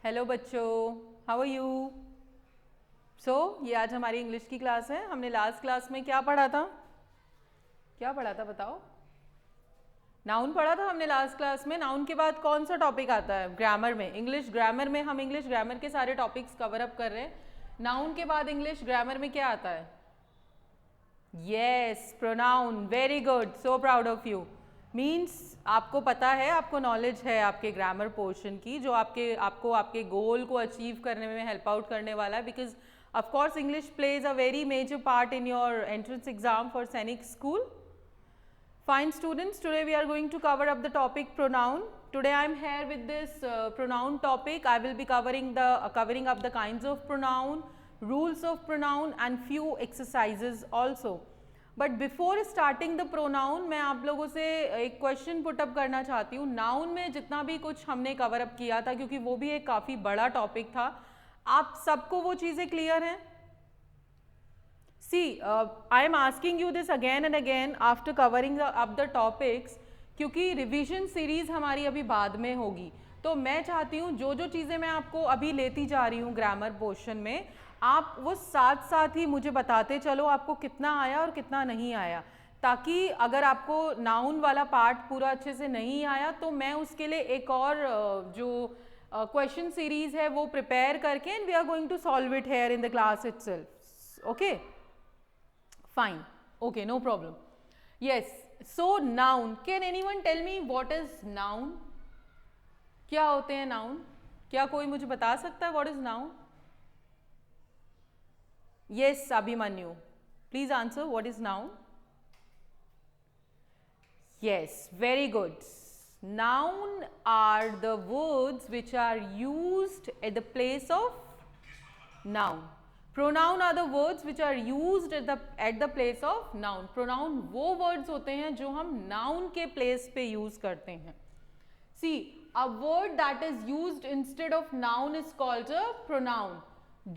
Hello बच्चों, how are you? सो ये आज हमारी इंग्लिश की क्लास है। हमने लास्ट क्लास में क्या पढ़ा था? क्या पढ़ा था बताओ? नाउन पढ़ा था हमने लास्ट क्लास में। नाउन के बाद कौन सा टॉपिक आता है ग्रामर में? इंग्लिश ग्रामर में हम इंग्लिश ग्रामर के सारे टॉपिक्स कवर अप कर रहे हैं। नाउन के बाद इंग्लिश ग्रामर में क्या आता है? Yes, pronoun. Very good, so proud of you. Means आपको पता है, आपको नॉलेज है आपके ग्रामर पोर्शन की, जो आपको आपके गोल को अचीव करने में हेल्प आउट करने वाला है। Because of course English plays a very major part in your entrance exam for Sainik school. Fine students, today we are going to cover up the topic pronoun. Today I am here with this pronoun topic. I will be covering up the kinds of pronoun, rules of pronoun and few exercises also. But before starting the pronoun, मैं आप लोगों से एक question put up करना चाहती हूँ. Noun में जितना भी कुछ हमने कवर अप किया था, क्योंकि वो भी एक काफ़ी बड़ा टॉपिक था, आप सबको वो चीज़ें क्लियर हैं? See, I am asking you this again and again after covering up the topics, क्योंकि रिवीजन सीरीज हमारी अभी बाद में होगी. तो मैं चाहती हूँ जो जो चीज़ें मैं आपको अभी लेती जा रही हूँ ग्रामर पोर्शन में, आप वो साथ साथ ही मुझे बताते चलो आपको कितना आया और कितना नहीं आया, ताकि अगर आपको नाउन वाला पार्ट पूरा अच्छे से नहीं आया तो मैं उसके लिए एक और जो क्वेश्चन सीरीज है वो प्रिपेयर करके and we are going to solve it here in the class itself. Okay, fine, okay, no problem. Yes, so noun, can anyone tell me what is noun? क्या होते हैं noun? क्या कोई मुझे बता सकता है what is noun? Yes, Abhimanyu, please answer what is noun. Yes, very good. Noun are the words which are used at the place of noun. Pronoun are the words which are used at the place of noun. Pronoun वो words होते हैं जो हम noun के place पे use करते हैं. See, a word that is used instead of noun is called a pronoun.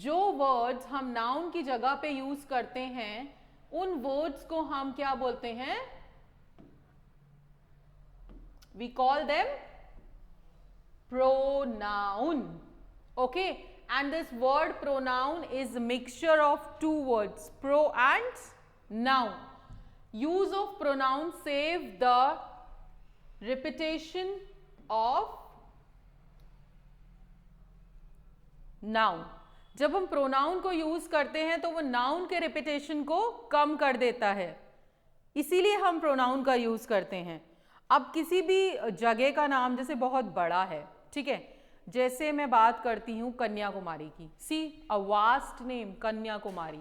जो words हम noun की जगह पे use करते हैं, उन words को हम क्या बोलते हैं? We call them pronoun. Okay? And this word pronoun is a mixture of two words, pro and noun. Use of pronoun save the repetition of noun. जब हम pronoun को use करते हैं तो वो noun के repetition को कम कर देता है, इसीलिए हम pronoun का use करते हैं. अब किसी भी जगह का नाम जैसे बहुत बड़ा है, ठीक है, जैसे मैं बात करती हूँ कन्याकुमारी की. सी, अ वास्ट नेम कन्याकुमारी.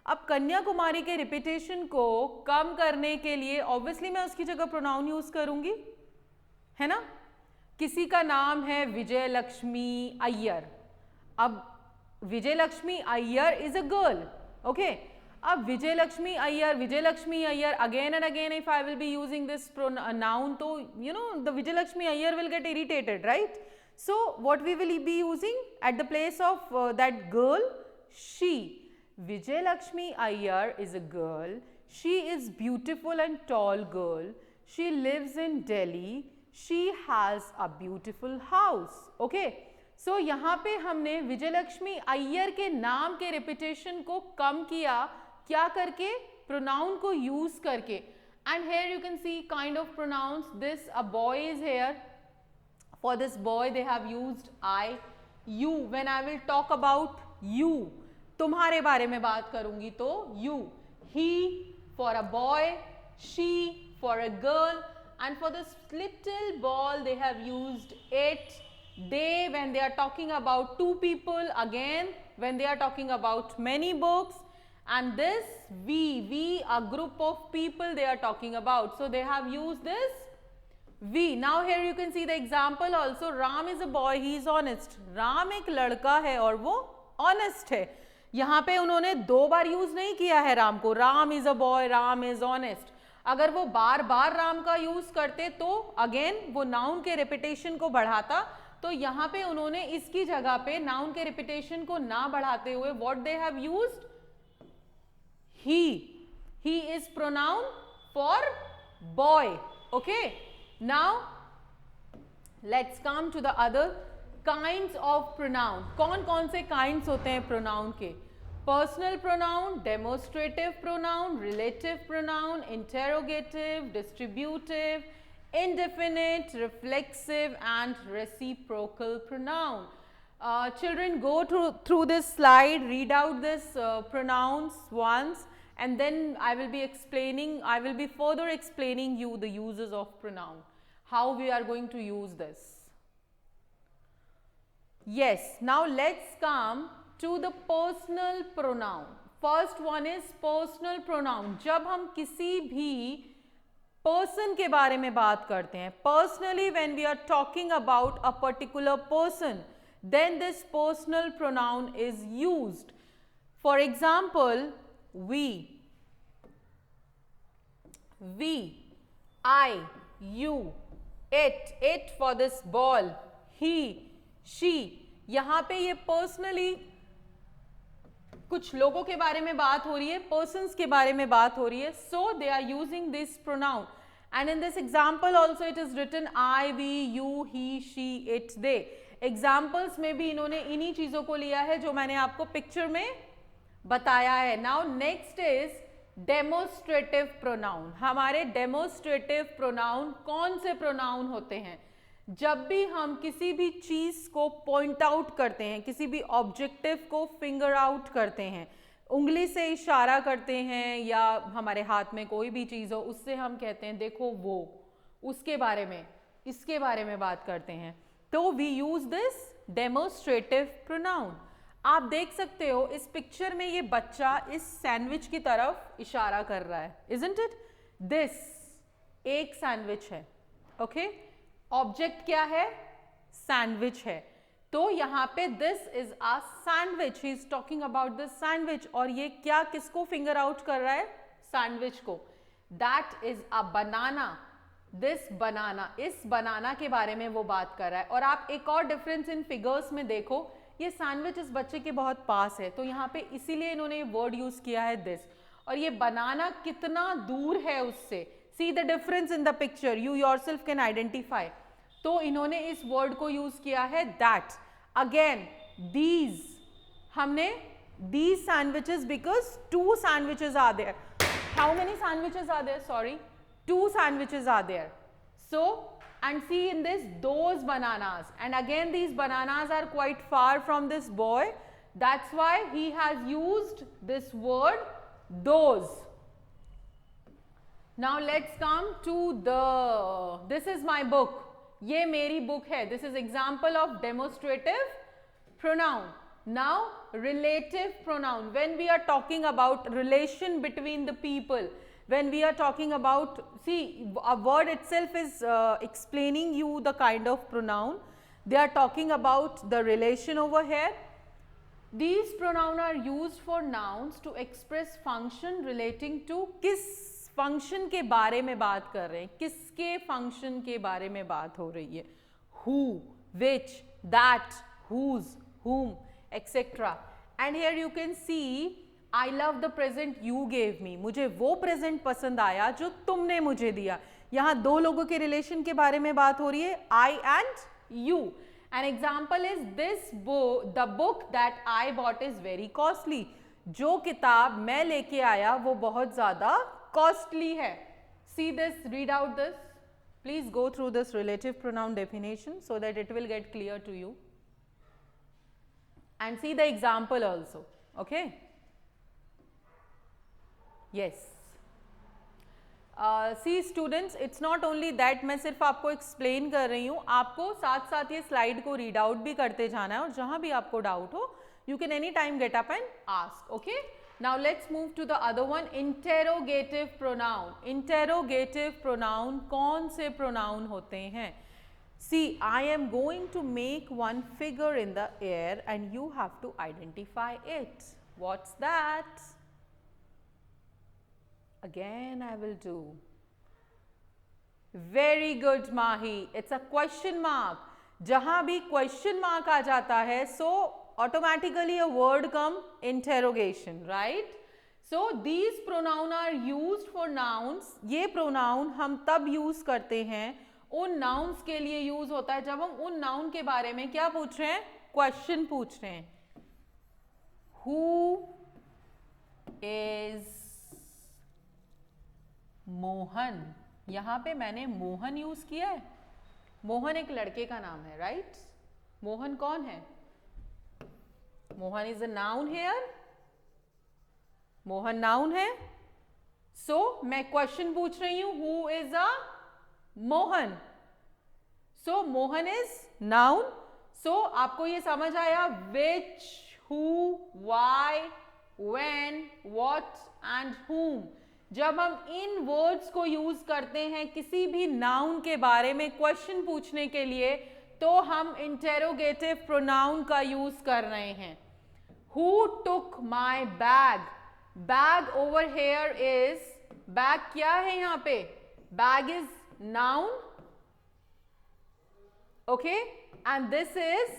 अब कन्याकुमारी के रिपीटेशन को कम करने के लिए ऑब्वियसली मैं उसकी जगह प्रोनाउन यूज करूंगी, है ना. किसी का नाम है विजय लक्ष्मी अय्यर. अब Vijay Lakshmi Iyer is a girl. Okay, अब Vijay Lakshmi Iyer again and again if I will be using this noun, तो you know the Vijay Lakshmi Iyer will get irritated, right? So what we will be using at the place of that girl? She. Vijay Lakshmi Iyer is a girl. She is beautiful and tall girl. She lives in Delhi. She has a beautiful house. Okay. So यहाँ पे हमने विजय लक्ष्मी अय्यर के नाम के repetition को कम किया, क्या करके? Pronoun को use करके. And here you can see kind of pronouns. This a boy is here. For this boy they have used I. You, when I will talk about you, तुम्हारे बारे में बात करूंगी तो you. He for a boy, she for a girl, and for this little ball they have used it. They when they are talking about two people, again when they are talking about many books, and this we a group of people they are talking about, so they have used this we. Now here you can see the example also. Ram is a boy, he is honest. Ram एक लड़का है और वो honest है. यहाँ पे उन्होंने दो बार यूज नहीं किया है राम को. Ram is a boy, Ram is honest. अगर वो बार बार राम का यूज करते तो अगेन वो नाउन के रिपीटेशन को बढ़ाता. तो यहाँ पे उन्होंने इसकी जगह पे नाउन के रिपीटेशन को ना बढ़ाते हुए what they have used? He is pronoun for boy. Okay, now let's come to the other kinds of pronoun, कौन कौन से काइंड्स होते हैं प्रोनाउन के? Personal pronoun, demonstrative pronoun, relative pronoun, interrogative, distributive, indefinite, reflexive and reciprocal pronoun. Children, go through this slide, read out this pronouns once, and then I will be further explaining you the uses of pronoun, how we are going to use this. Yes, now let's come to the personal pronoun. First one is personal pronoun. जब हम किसी भी person के बारे में बात करते हैं, personally when we are talking about a particular person, then this personal pronoun is used. For example, we, I, you, it for this ball, he, she. यहां पे ये पर्सनली कुछ लोगों के बारे में बात हो रही है, पर्सन्स के बारे में बात हो रही है, so they are using this pronoun. And in this example also it is written I, we, you, he, she, it, they. Examples में भी इन्होंने इन्हीं चीजों को लिया है जो मैंने आपको पिक्चर में बताया है. Now next is demonstrative pronoun. हमारे डेमोस्ट्रेटिव प्रोनाउन कौन से प्रोनाउन होते हैं? जब भी हम किसी भी चीज को पॉइंट आउट करते हैं, किसी भी ऑब्जेक्टिव को फिंगर आउट करते हैं, उंगली से इशारा करते हैं, या हमारे हाथ में कोई भी चीज हो उससे हम कहते हैं देखो वो, उसके बारे में, इसके बारे में बात करते हैं, तो we use this demonstrative pronoun. आप देख सकते हो इस पिक्चर में ये बच्चा इस सैंडविच की तरफ इशारा कर रहा है, इजंट इट? दिस एक सैंडविच है, ओके? ऑब्जेक्ट क्या है? सैंडविच है. तो यहां पे this is a sandwich, he is talking about this sandwich. और ये क्या, किसको फिंगर आउट कर रहा है? सैंडविच को. That is a banana. This बनाना, इस बनाना के बारे में वो बात कर रहा है. और आप एक और डिफरेंस इन फिगर्स में देखो, ये सैंडविच इस बच्चे के बहुत पास है, तो यहाँ पे इसीलिए इन्होंने वर्ड यूज किया है दिस. और ये बनाना कितना दूर है उससे. See the difference in the picture, you yourself can identify. तो इन्होंने इस वर्ड को यूज किया है that. Again, these, हमने these sandwiches because 2 sandwiches are there. How many sandwiches are there? Sorry, 2 sandwiches are there. So, and see in this, those bananas. And again, these bananas are quite far from this boy. That's why he has used this word, those. Now let's come to this is my book. ये मेरी book है. This is example of demonstrative pronoun. Now relative pronoun. When we are talking about relation between the people, when we are talking about, see, a word itself is explaining you the kind of pronoun. They are talking about the relation over here. These pronouns are used for nouns to express function relating to किस function के बारे में बात कर रहे हैं, किसके function के बारे में बात हो रही है. Who, which, that, whose, whom, etc. And here you can see, I love the present you gave me. मुझे वो प्रेजेंट पसंद आया जो तुमने मुझे दिया. यहाँ 2 लोगों के रिलेशन के बारे में बात हो रही है, I and you. An example is this book, the book that I bought is very costly. जो किताब मैं लेके आया वो बहुत ज़्यादा costly है. See this, read out this. Please go through this relative pronoun definition so that it will get clear to you. And see the example also. Okay? Yes. See students, it's not only that मैं सिर्फ आपको explain कर रही हूँ, आपको साथ साथ ये slide को read out भी करते जाना है, और जहाँ भी आपको doubt हो, you can anytime get up and ask. Okay? Now let's move to the other one, interrogative pronoun. Interrogative pronoun कौन से pronoun होते हैं? See, I am going to make one figure in the air and you have to identify it. What's that? Again I will do. Very good Mahi. It's a question mark. जहाँ भी question mark आ जाता है, so automatically a word come interrogation, right? So these pronoun are used for nouns. ये pronoun हम तब use करते हैं उन नाउन्स के लिए यूज होता है जब हम उन नाउन के बारे में क्या पूछ रहे हैं, क्वेश्चन पूछ रहे हैं। हु इज मोहन, यहां पे मैंने मोहन यूज किया है। मोहन एक लड़के का नाम है, राइट? मोहन कौन है? Mohan is a noun here, Mohan noun है। सो मैं क्वेश्चन पूछ रही हूं, who is a Mohan. So Mohan is noun. So आपको ये समझ आया, which, who, why, when, what and whom। जब हम इन वर्ड्स को यूज करते हैं किसी भी नाउन के बारे में क्वेश्चन पूछने के लिए, तो हम इंटेरोगेटिव प्रोनाउन का यूज कर रहे हैं। Who took my bag, bag over here is, bag क्या है यहां पे, bag is noun, okay, and this is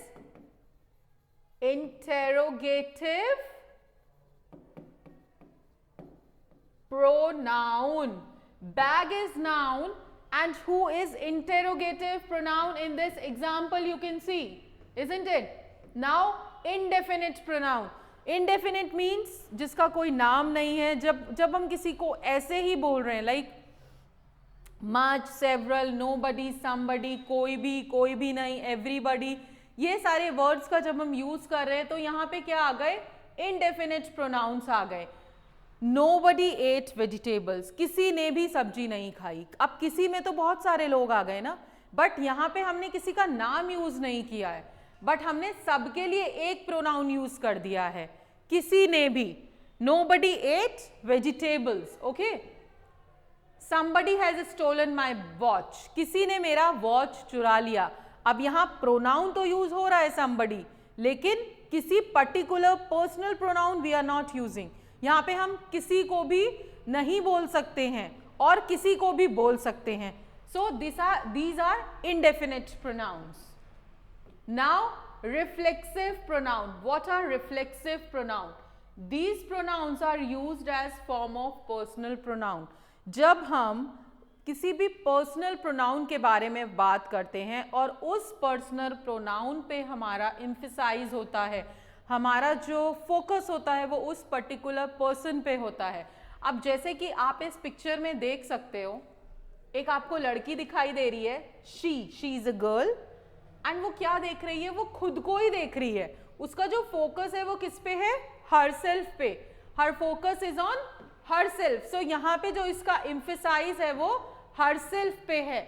interrogative pronoun. Bag is noun and who is interrogative pronoun in this example you can see, isn't it? Now indefinite pronoun. Indefinite means जिसका कोई नाम नहीं है। जब हम किसी को ऐसे ही बोल रहे हैं, like much, several, nobody, somebody, कोई भी नहीं, everybody, ये सारे वर्ड्स का जब हम यूज कर रहे हैं तो यहाँ पे क्या आ गए, indefinite pronouns आ गए। Nobody ate vegetables, किसी ने भी सब्जी नहीं खाई। अब किसी में तो बहुत सारे लोग आ गए ना, बट यहाँ पे हमने किसी का नाम यूज नहीं किया है, बट हमने सबके लिए एक प्रोनाउन यूज कर दिया है, किसी ने भी। Nobody ate vegetables, okay? Somebody has stolen my watch, किसी ने मेरा वॉच चुरा लिया। अब यहाँ प्रोनाउन तो यूज हो रहा है somebody, लेकिन किसी particular personal pronoun we are not using. यहाँ पे हम किसी को भी नहीं बोल सकते हैं और किसी को भी बोल सकते हैं। सो these are indefinite pronouns. Now reflexive pronoun. What are reflexive pronoun? These pronouns are used as form of personal pronoun. जब हम किसी भी पर्सनल प्रोनाउन के बारे में बात करते हैं और उस पर्सनल प्रोनाउन पे हमारा एम्फसाइज होता है, हमारा जो फोकस होता है वो उस पर्टिकुलर पर्सन पे होता है। अब जैसे कि आप इस पिक्चर में देख सकते हो, एक आपको लड़की दिखाई दे रही है, she is a girl, and वो क्या देख रही है, वो खुद को ही देख रही है। उसका जो फोकस है वो किस पे है, हर सेल्फ पे। Her focus is on herself. So यहाँ पे जो इसका एम्फसाइज है वो हर सेल्फ पे है।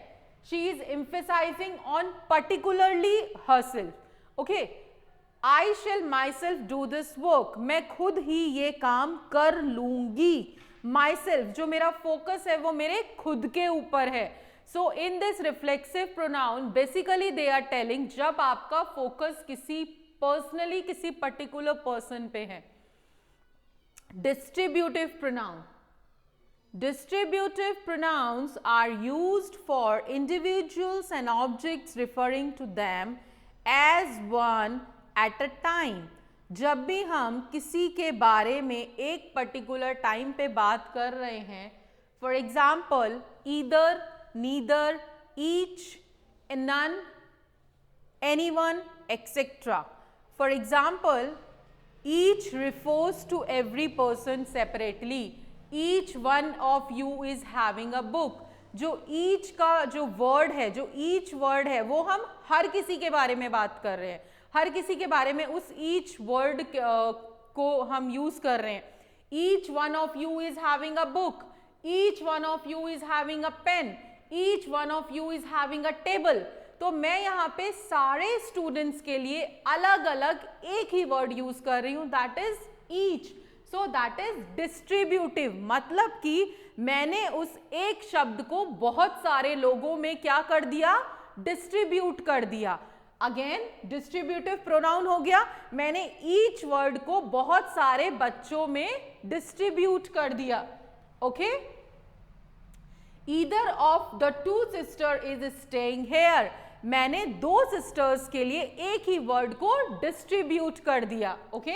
She is emphasising on particularly her self, okay. I shall myself do this work, मैं खुद ही ये काम कर लूंगी। myself, जो मेरा फोकस है वो मेरे खुद के ऊपर है। So in this reflexive pronoun basically they are telling जब आपका फोकस किसी पर्सनली किसी पर्टिकुलर पर्सन पे है। Distributive pronoun. Distributive pronouns are used for individuals and objects referring to them as one at a time. जब भी हम किसी के बारे में एक पर्टिकुलर टाइम पे बात कर रहे हैं, for example either, neither, each, none, anyone, etcetera. For example each refers to every person separately. Each one of you is having a book. जो ईच का जो वर्ड है, जो ईच वर्ड है, वो हम हर किसी के बारे में बात कर रहे हैं। हर किसी के बारे में उस ईच वर्ड को हम यूज कर रहे हैं। Each one of you is having a book, each one of you is having a pen, each one of you is having a table. तो मैं यहाँ पे सारे स्टूडेंट्स के लिए अलग अलग एक ही वर्ड यूज कर रही हूँ, that is each. So that is distributive, मतलब कि मैंने उस एक शब्द को बहुत सारे लोगों में क्या कर दिया, डिस्ट्रीब्यूट कर दिया। अगेन डिस्ट्रीब्यूटिव प्रोनाउन हो गया, मैंने ईच वर्ड को बहुत सारे बच्चों में डिस्ट्रीब्यूट कर दिया, okay. Either of the two sister is staying hair, मैंने दो सिस्टर्स के लिए एक ही वर्ड को डिस्ट्रीब्यूट कर दिया, okay.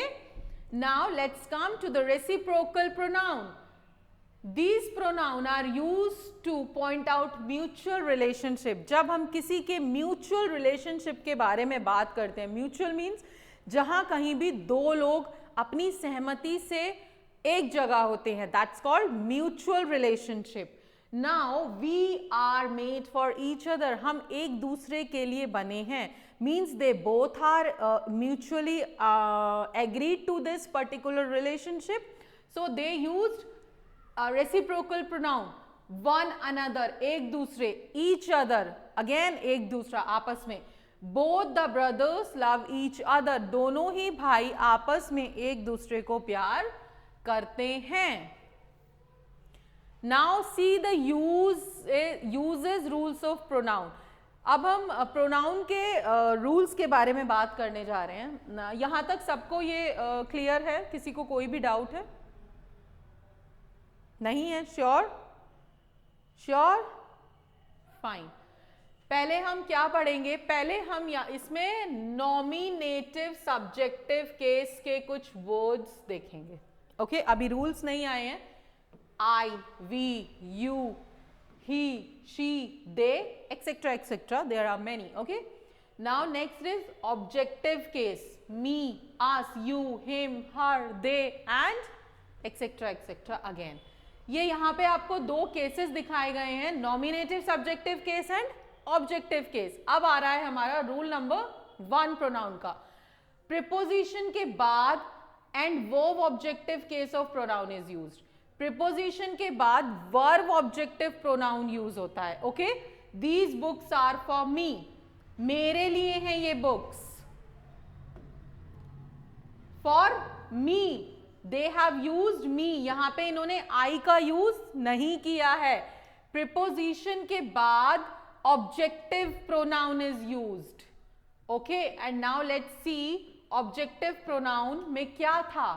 Now let's come to the reciprocal pronoun. These pronoun are used to point out mutual relationship. जब हम किसी के mutual relationship के बारे में बात करते हैं, mutual means जहां कहीं भी दो लोग अपनी सहमति से एक जगह होते हैं, that's called mutual relationship. Now we are made for each other. हम एक दूसरे के लिए बने हैं, means they both are mutually agreed to this particular relationship. So they used reciprocal pronoun, one another एक दूसरे, ईच अदर अगेन एक दूसरा आपस में, both the brothers love each other दोनों ही भाई आपस में एक दूसरे को प्यार करते हैं. Now see the uses rules of pronoun. अब हम प्रोनाउन के रूल्स के बारे में बात करने जा रहे हैं. यहां तक सबको ये क्लियर है? किसी को कोई भी डाउट है? नहीं है? श्योर? फाइन. पहले हम क्या पढ़ेंगे? पहले हम इसमें नॉमिनेटिव सब्जेक्टिव केस के कुछ वर्ड्स देखेंगे. ओके, अभी रूल्स नहीं आए हैं. I, we, you, he, she, they, etcetera etcetera, there are many. Okay, now next is objective case. Me, us, you, him, her, they and etcetera etcetera again. ये यहाँ पे आपको दो केसेस दिखाए गए हैं, nominative subjective case and objective case. अब आ रहा है हमारा रूल नंबर 1 प्रोनाउन का. प्रीपोजिशन के बाद and verb objective case of pronoun is used. Preposition के बाद वर्ब ऑब्जेक्टिव प्रोनाउन यूज होता है. Okay, these books are for me, मेरे लिए हैं ये books. For me, they have used me. यहां पे इन्होंने I का यूज नहीं किया है. प्रीपोजिशन के बाद objective pronoun is used. Okay, and now let's see objective pronoun में क्या था.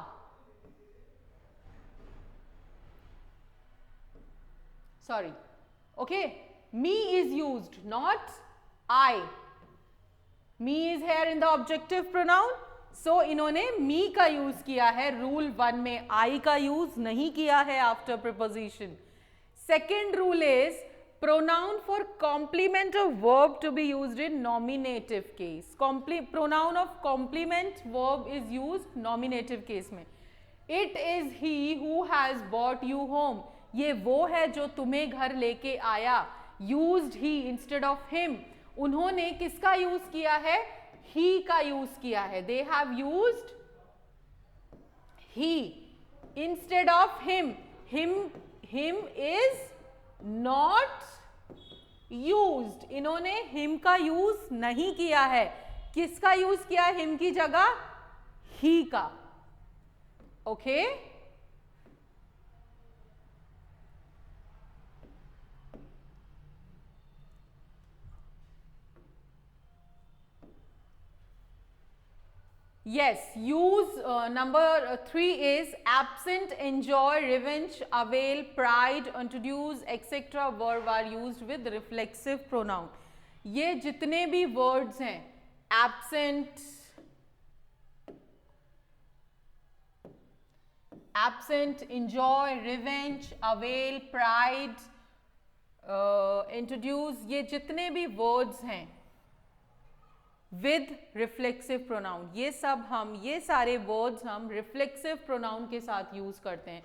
Sorry, okay, me is used, not I. me is here in the objective pronoun. सो इन्होंने मी का यूज किया है रूल 1 में, आई का यूज नहीं किया है after preposition. Second rule is pronoun for complement of verb to be used in nominative case. Pronoun of complement verb is used nominative case में. It is he who has bought you home. ये वो है जो तुम्हें घर लेके आया. Used he instead of him. उन्होंने किसका यूज किया है? ही का यूज किया है. They have used he instead of him. Him is not used. इन्होंने हिम का यूज नहीं किया है. किसका यूज किया है हिम की जगह? ही का. Okay, yes, use number 3 is absent, enjoy, revenge, avail, pride, introduce, etc. verb are used with reflexive pronoun. ये जितने भी words हैं, absent, enjoy, revenge, avail, pride, introduce, ये जितने भी words हैं विद रिफ्लेक्सिव प्रोनाउन, ये सारे वर्ड्स हम रिफ्लेक्सिव प्रोनाउन के साथ यूज करते हैं.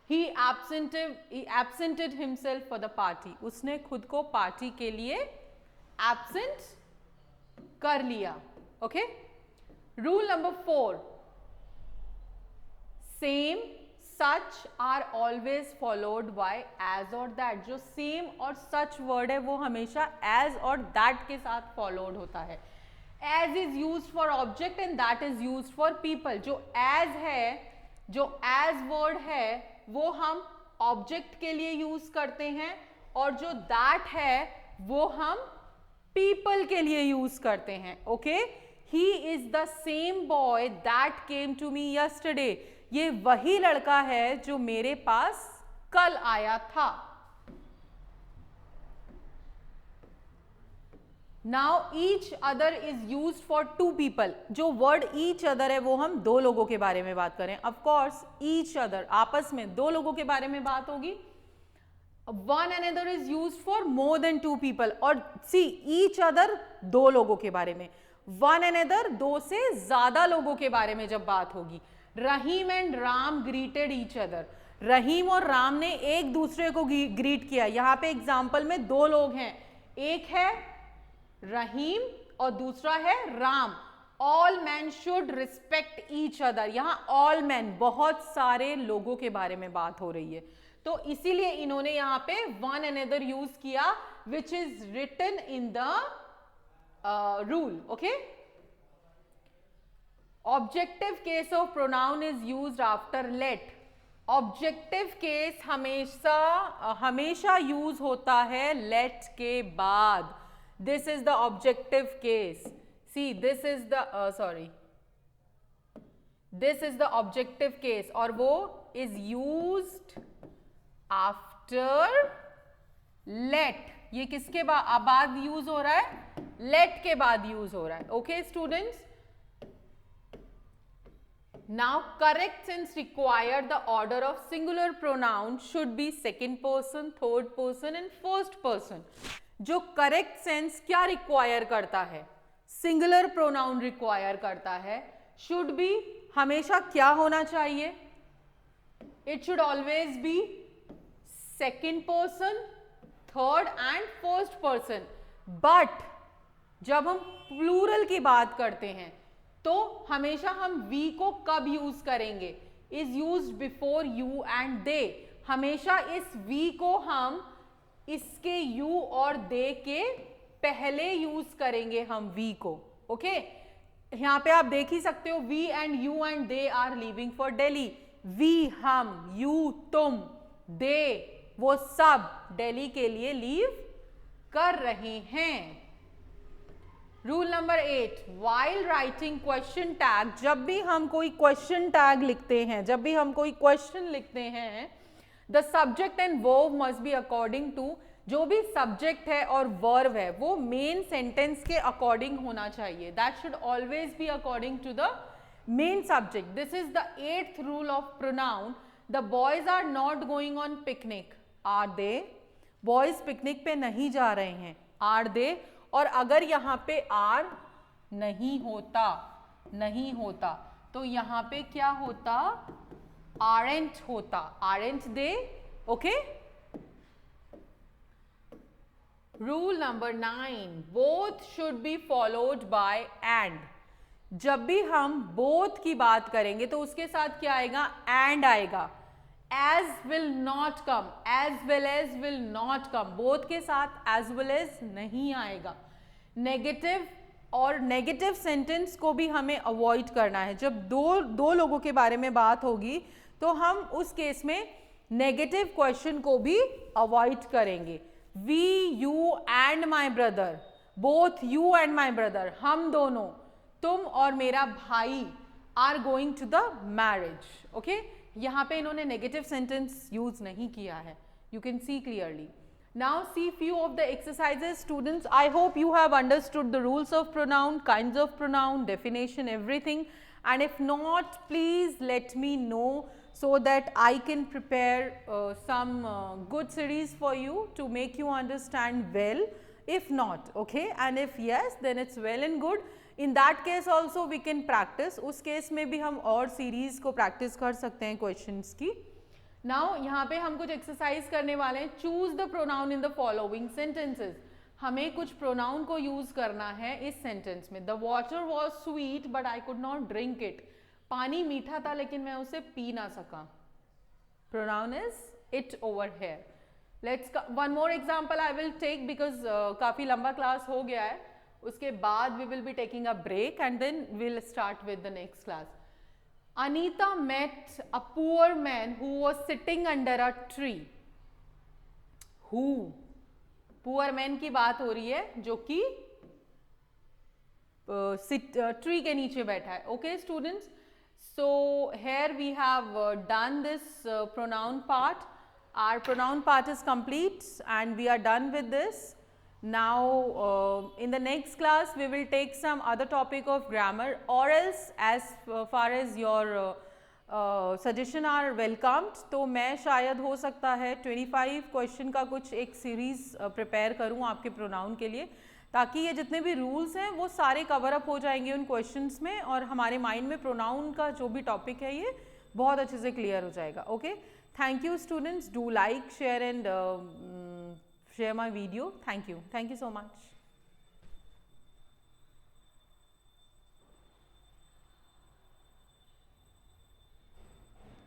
He absented himself for the party. उसने खुद को पार्टी के लिए एब्सेंट कर लिया. Okay, rule number 4, same, such are always followed by as और दैट. जो सेम और सच वर्ड है वो हमेशा एज और दैट के साथ फॉलोड होता है. as is used for object and that is used for people. जो as है, जो as word है वो हम object के लिए यूज करते हैं और जो that है वो हम people के लिए यूज करते हैं. Okay, he is the same boy that came to me yesterday. ये वही लड़का है जो मेरे पास कल आया था. Now each other is used for 2 people. जो word each other है वो हम 2 लोगों के बारे में बात करें. Of course each other आपस में 2 लोगों के बारे में बात होगी. One another is used for more than two people, और सी ईच अदर दो लोगों के बारे में, वन अनदर दो से ज्यादा लोगों के बारे में जब बात होगी। Rahim and Ram greeted each other, Rahim और राम ने एक दूसरे को ग्रीट किया। यहां पे एग्जाम्पल में दो लोग हैं, एक है रहीम और दूसरा है Ram. All man should respect each other, यहां ऑल मैन बहुत सारे लोगों के बारे में बात हो रही है, तो इसीलिए इन्होंने यहां पे वन अनदर यूज किया, which is written in the rule. Okay, objective case of pronoun is used after let. Objective case हमेशा यूज होता है लेट के बाद। This is the objective case, see this is the this is the objective case, और वो is used after late. ये किसके बाद यूज हो रहा है? लेट के बाद यूज हो रहा है। Okay students, now correct sense require the order of singular pronoun should be second person, third person and first person. जो करेक्ट सेंस क्या रिक्वायर करता है? सिंगुलर प्रोनाउन रिक्वायर करता है। शुड बी हमेशा क्या होना चाहिए? It should always B second person, third and first person. But जब हम प्लूरल की बात करते हैं तो हमेशा हम वी को कब यूज करेंगे? Is use before you and दे। हमेशा इस वी को हम इसके यू और दे के पहले यूज करेंगे हम वी को। ओके, यहां पे आप देख ही सकते हो, we and you and they are leaving for Delhi. We हम, यू तुम, दे वो सब दिल्ली के लिए लीव कर रहे हैं। Rule number 8, while writing question tag, जब भी हम कोई क्वेश्चन टैग लिखते हैं, जब भी हम कोई क्वेश्चन लिखते हैं, the subject and verb must be according to, जो भी सब्जेक्ट है और वर्ब है वो मेन सेंटेंस के अकॉर्डिंग होना चाहिए। That should always be according to the main subject. This is the 8th rule of pronoun. The boys are not going on picnic, are they? Boys picnic पे नहीं जा रहे हैं, आर दे? और अगर यहां पे आर नहीं होता तो यहां पे क्या होता? आरेंट होता, aren't they? Okay. Rule number 9, both should be followed by and. जब भी हम बोथ की बात करेंगे तो उसके साथ क्या आएगा? एंड आएगा। as will not come, as well as will not come, both के साथ as well as नहीं आएगा। नेगेटिव और नेगेटिव सेंटेंस को भी हमें अवॉइड करना है। जब दो लोगों के बारे में बात होगी तो हम उस केस में नेगेटिव क्वेश्चन को भी अवॉइड करेंगे। We, you and my brother, both you and my brother, हम दोनों, तुम और मेरा भाई, are going to the marriage. Okay, यहां पे इन्होंने नेगेटिव सेंटेंस यूज नहीं किया है, you can see clearly. Now see few of the exercises, students. I hope you have understood the rules of pronoun, kinds of pronoun, definition, everything. And if not, please let me know so that I can prepare some good series for you to make you understand well. If not, okay, and if yes, then it's well and good. In that case also we can practice. उस case में भी हम और series को practice कर सकते हैं questions की. नाउ यहाँ पे हम कुछ एक्सरसाइज करने वाले हैं। Choose the pronoun in the following sentences. हमें कुछ प्रोनाउन को यूज करना है इस सेंटेंस में। The water was sweet but I could not drink it. पानी मीठा था लेकिन मैं उसे पी ना सका। Pronoun is it over here. Let's one more example I will take because काफी लंबा क्लास हो गया है। उसके बाद we will be taking a break and then will start with the next class. Anita met a poor man who was sitting under a tree. Who? Poor man की बात हो रही है जो कि ट्री के नीचे बैठा है. Okay, students. So here we have done this pronoun part. Our pronoun part is complete and we are done with this. Now in the next class we will take some other topic of grammar, or else as far as your suggestion are welcomed. तो मैं शायद हो सकता है 25 question का कुछ एक series prepare करूं आपके प्रोनाउन के लिए, ताकि ये जितने भी रूल्स हैं वो सारे कवर अप हो जाएंगे उन क्वेश्चंस में, और हमारे माइंड में प्रोनाउन का जो भी टॉपिक है ये बहुत अच्छे से क्लियर हो जाएगा। Okay, thank you students, do like, share and share my video. Thank you so much.